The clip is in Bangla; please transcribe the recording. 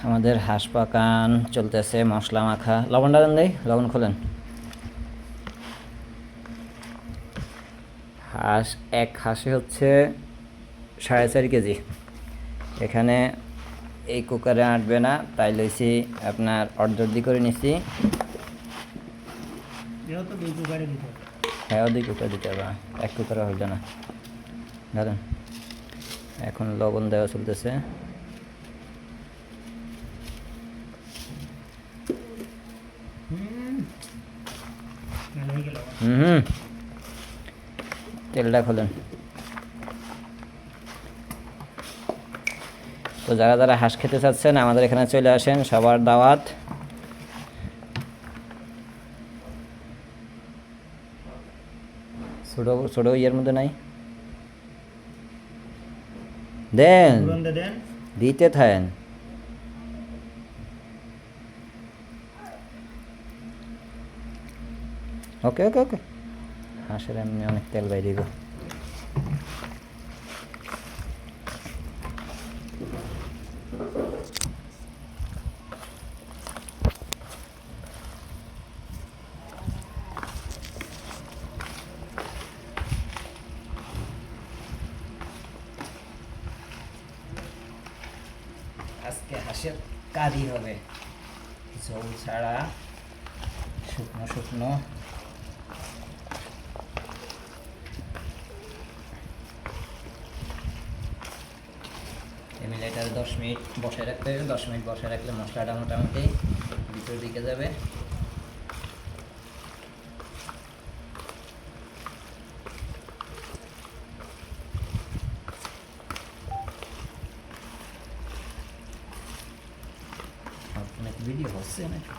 আমাদের হাঁস পাকান চলতেছে, মশলা মাখা। লবণটা দেন, দেই লবণ খোলেন। হাঁস, এক হাঁসে হচ্ছে 4.5 কেজি। এখানে এই কুকারে আঁটবে না, তাই লইছি আপনার অর্ধেক করে নিছি। যেহেতু 2 কুকারে দিতে হবে। হ্যাঁ, 2 কুকার দিতে হবে, এক কুকারে হইল না। ধরেন, এখন লবণ দেওয়া চলতেছে। হয়ে গেল। হুম, তেলটা খোলেন। তো যারা যারা হাঁস খেতে চাচ্ছেন আমাদের এখানে চলে আসেন, সবার দাওয়াত। ছোটো ছোটো ইয়ের মধ্যে নাই, দেন দেন। দিতে থাকেন। ওকে ওকে ওকে, হাঁসের এমনি অনেক তেল বাই দিব। আজকে হাঁসের কারি হবে, ঝোল ছাড়া, শুকনো শুকনো। এমনি এটা 10 মিনিট বসায় রাখতে হবে। 10 মিনিট বসায় রাখলে মশলাটা মোটামুটি ভিতর দিকে যাবে। অনেক ভিডিও হচ্ছে নাকি?